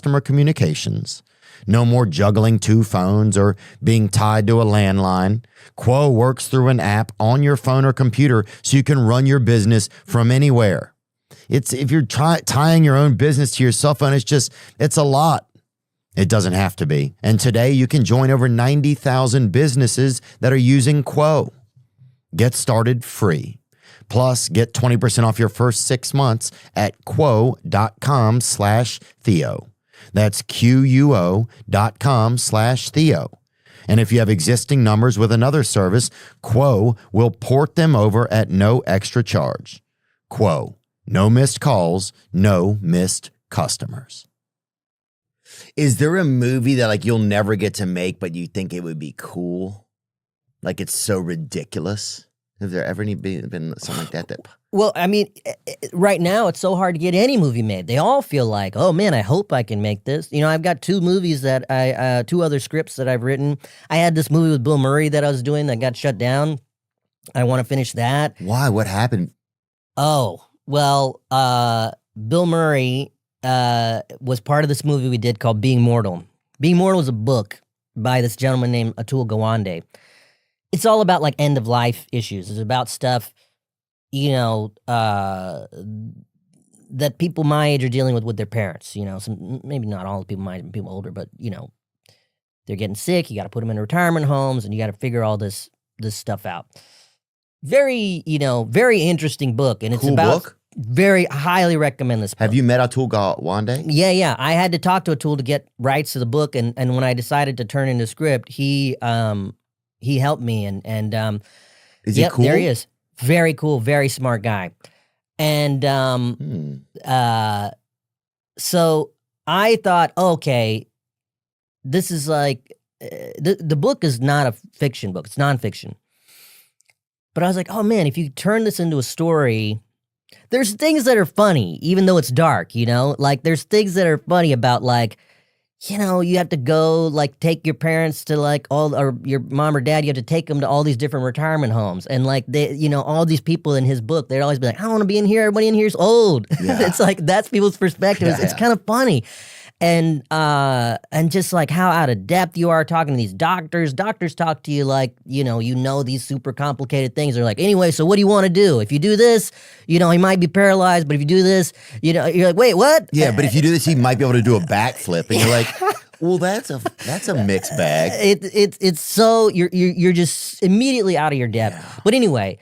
customer communications. No more juggling 2 phones or being tied to a landline. Quo works through an app on your phone or computer so you can run your business from anywhere. If you're tying your own business to your cell phone, it's a lot. It doesn't have to be. And today you can join over 90,000 businesses that are using Quo. Get started free. Plus, get 20% off your first 6 months at quo.com/Theo. That's QUO.com/Theo. And if you have existing numbers with another service, Quo will port them over at no extra charge. Quo. No missed calls, no missed customers. Is there a movie that like you'll never get to make, but you think it would be cool? Like it's so ridiculous? Have there ever been something like that? Well, I mean, right now it's so hard to get any movie made. They all feel like, oh man, I hope I can make this. You know, I've got 2 movies that 2 other scripts that I've written. I had this movie with Bill Murray that I was doing that got shut down. I want to finish that. Why? What happened? Oh, well, Bill Murray was part of this movie we did called Being Mortal. Being Mortal is a book by this gentleman named Atul Gawande. It's all about like end of life issues. It's about stuff, you know, that people my age are dealing with their parents. You know, maybe not all the people my age, people older, but you know, they're getting sick. You got to put them in retirement homes, and you got to figure all this stuff out. Very, you know, very interesting book, and it's cool about. Book? Very highly recommend this book. Have you met Atul Gawande? Yeah. I had to talk to Atul to get rights to the book, and when I decided to turn in the script, he helped me, and is he cool? There he is. Very cool, very smart guy. And so I thought, okay, this is like the book is not a fiction book; it's nonfiction. But I was like, oh man, if you turn this into a story. There's things that are funny, even though it's dark, you know? Like, there's things that are funny about, like, you know, you have to go, like, take your parents to, like, or your mom or dad, you have to take them to all these different retirement homes. And, like, they, you know, all these people in his book, they'd always be like, I don't want to be in here. Everybody in here is old. Yeah. It's like, that's people's perspective. Yeah, it's kind of funny. And just like how out of depth you are talking to these doctors. Doctors talk to you like, you know these super complicated things. They're like, anyway, so what do you want to do? If you do this, you know, he might be paralyzed, but if you do this, you know, you're like, wait, what? Yeah, but if you do this, he might be able to do a backflip. And you're like, well, that's a mixed bag. It's so you're just immediately out of your depth. Yeah. But anyway,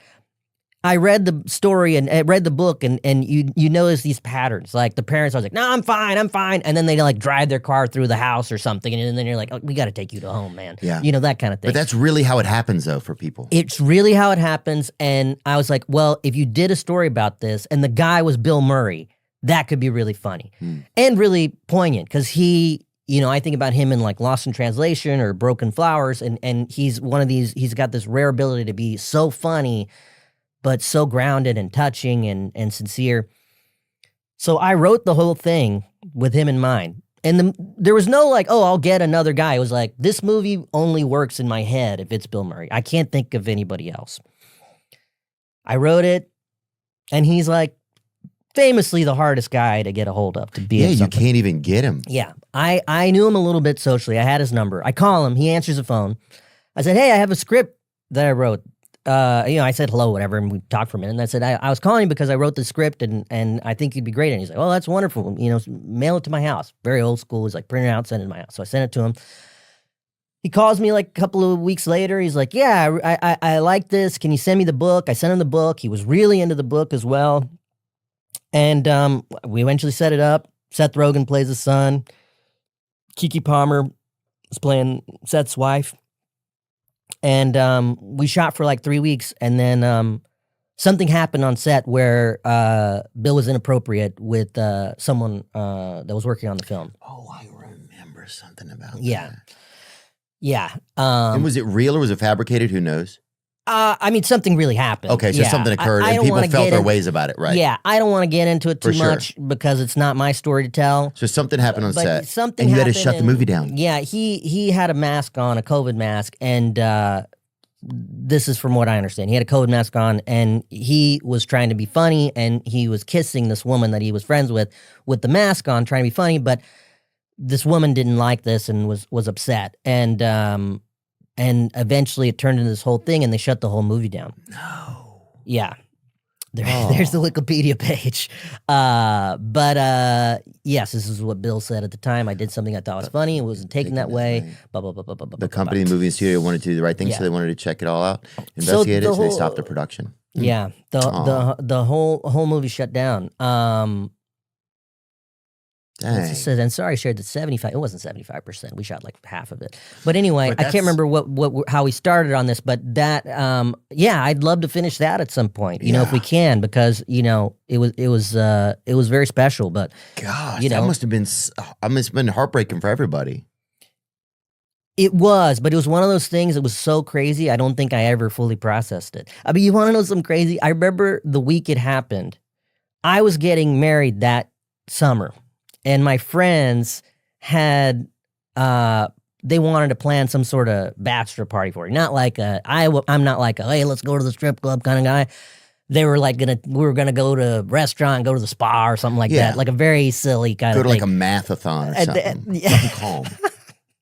I read the story and I read the book, and you notice these patterns. Like the parents are like, no, I'm fine. And then they like drive their car through the house or something. And then you're like, oh, we got to take you to home, man. Yeah. You know, that kind of thing. But that's really how it happens though for people. It's really how it happens. And I was like, well, if you did a story about this and the guy was Bill Murray, that could be really funny and really poignant because he, you know, I think about him in like Lost in Translation or Broken Flowers. And he's one of these, he's got this rare ability to be so funny but so grounded and touching and sincere. So I wrote the whole thing with him in mind. And there was no like, oh, I'll get another guy. It was like, this movie only works in my head if it's Bill Murray. I can't think of anybody else. I wrote it, and he's like famously the hardest guy to get a hold of. To be you can't even get him. Yeah, I knew him a little bit socially. I had his number. I call him. He answers the phone. I said, hey, I have a script that I wrote. You know, I said hello, whatever, and we talked for a minute. And I said, I was calling you because I wrote the script, and I think you'd be great. And he's like, oh, that's wonderful. You know, mail it to my house. Very old school. He's like, print it out, send it to my house. So I sent it to him. He calls me like a couple of weeks later. He's like, yeah, I like this. Can you send me the book? I sent him the book. He was really into the book as well. And we eventually set it up. Seth Rogen plays his son. Keke Palmer is playing Seth's wife. And we shot for like 3 weeks, and then something happened on set where Bill was inappropriate with someone that was working on the film. Oh, I remember something about that. Yeah. And was it real or was it fabricated? Who knows? I mean, something really happened. Okay, so something occurred and people felt their ways about it, right? Yeah, I don't want to get into it too much because it's not my story to tell. So something happened on set, something and you had to shut the movie down. Yeah, he had a mask on, a COVID mask, and this is from what I understand. He had a COVID mask on, and he was trying to be funny, and he was kissing this woman that he was friends with the mask on, trying to be funny, but this woman didn't like this and was upset, and eventually it turned into this whole thing, and they shut the whole movie down. No. Yeah. There's the Wikipedia page. But yes, this is what Bill said at the time. I did something I thought was funny. It wasn't taken that way. Blah, blah, blah, blah, blah, blah, The company, the movie and studio wanted to do the right thing, so they wanted to check it all out, investigate it, so they stopped the production. Yeah, the whole movie shut down. Dang. Said Ansari shared that 75. It wasn't 75%. We shot like half of it. But anyway, I can't remember how we started on this. But that, I'd love to finish that at some point. You know, if we can, because it was very special. But gosh, that must have been heartbreaking for everybody. It was, but it was one of those things that was so crazy. I don't think I ever fully processed it. I mean, you want to know something crazy? I remember the week it happened. I was getting married that summer. And my friends had, they wanted to plan some sort of bachelor party for it. Not like I'm not like hey, let's go to the strip club kind of guy. They were like we were gonna go to a restaurant, go to the spa or something like that. Like a very silly kind of thing. Go to like a mathathon or something. Something calm.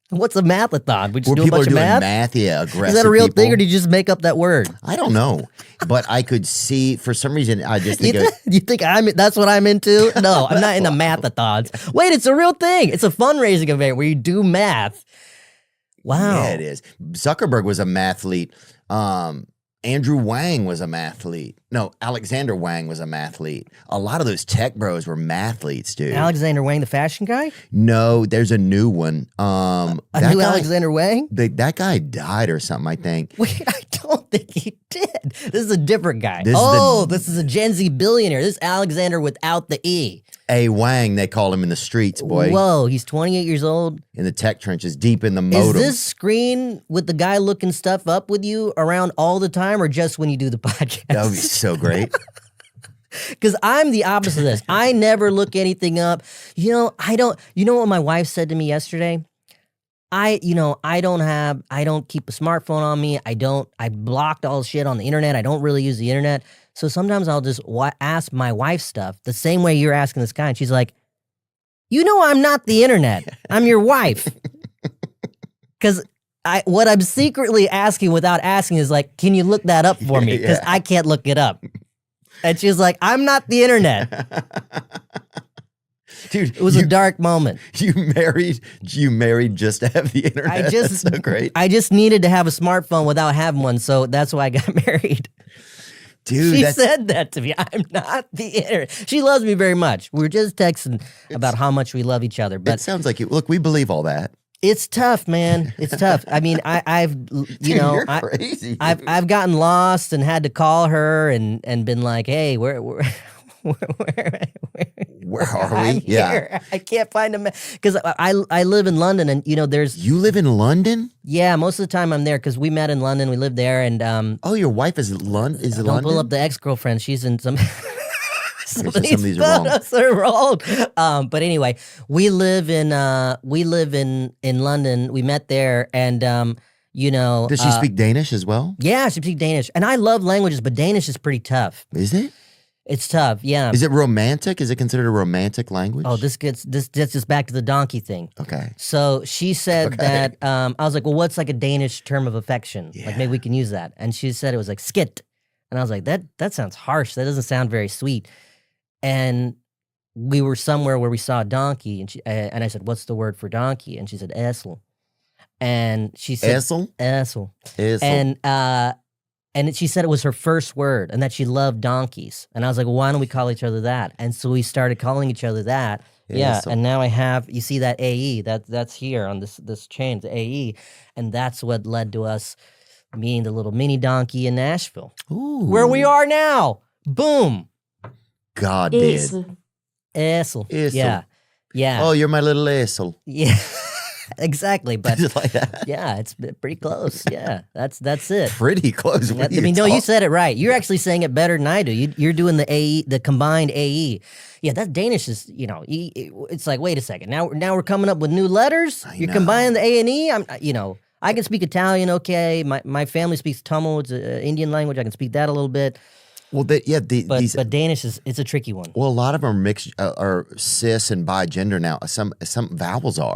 What's a mathathon? We just do a people bunch are doing of math? Yeah, aggressive. Is that a real people. thing, or did you just make up that word? I don't know, but I could see for some reason I just think you think that's what I'm into? No, I'm not into mathathons. Wait, it's a real thing. It's a fundraising event where you do math. Wow, yeah, it is. Zuckerberg was a mathlete. Andrew Wang was a mathlete. No, Alexander Wang was a mathlete. A lot of those tech bros were mathletes, dude. Alexander Wang, the fashion guy? No, there's a new one. Alexander Wang? That guy died or something, I think. Wait, I don't think he did. This is a different guy. This is a Gen Z billionaire. This is Alexander without the E. A Wang, they call him in the streets, boy. Whoa, he's 28 years old. In the tech trenches, deep in the modem. Is this screen with the guy looking stuff up with you around all the time, or just when you do the podcast? That would be so great. Because I'm the opposite of this. I never look anything up. I don't. You know what my wife said to me yesterday? I don't keep a smartphone on me. I blocked all the shit on the internet. I don't really use the internet. So sometimes I'll just ask my wife stuff the same way you're asking this guy. And she's like, I'm not the internet. I'm your wife. Because what I'm secretly asking without asking is like, can you look that up for me? Because I can't look it up. And she's like, I'm not the internet. Dude, it was a dark moment. You married just to have the internet. That's so great. I just needed to have a smartphone without having one, so that's why I got married. Dude, she said that to me. I'm not the internet. She loves me very much. We were just texting about how much we love each other. But it sounds like look, we believe all that. It's tough, man. It's tough. I mean, I've you're crazy. I've gotten lost and had to call her and been like, hey, where are we? I'm here. I can't find a because I live in London, and there's. You live in London? Yeah, most of the time I'm there because we met in London. We lived there, and your wife is London. Is it don't London? Pull up the ex-girlfriend. She's in some. Some of these are wrong. But anyway, we live in London. We met there, and Does she speak Danish as well? Yeah, she speaks Danish, and I love languages, but Danish is pretty tough. Is it? It's tough, yeah. Is it romantic? Is it considered a romantic language? Oh, this gets us back to the donkey thing. Okay. So she said that, I was like, well, what's like a Danish term of affection? Yeah. Like maybe we can use that. And she said it was like skit. And I was like, that sounds harsh. That doesn't sound very sweet. And we were somewhere where we saw a donkey, and I said, what's the word for donkey? And she said, esel. And she said, esel? Esel. Esel. And she said it was her first word and that she loved donkeys. And I was like, well, why don't we call each other that? And so we started calling each other that. Yeah. And now I have, you see that AE, that's here on this chain, the AE. And that's what led to us meeting the little mini donkey in Nashville. Ooh. Where we are now. Boom. God did. Esel. Esel. Yeah. Oh, you're my little esel. Yeah. Exactly, but like that. Yeah, it's pretty close. Yeah, that's it. Pretty close. You said it right. You're actually saying it better than I do. You're doing the AE, the combined AE. Yeah, that Danish is. It's like, wait a second. Now we're coming up with new letters. You're combining the A and E. I can speak Italian. Okay, my family speaks Tamil. It's an Indian language. I can speak that a little bit. Well, these. But Danish it's a tricky one. Well, a lot of them are mixed, are cis and bi-gender now. Some vowels are.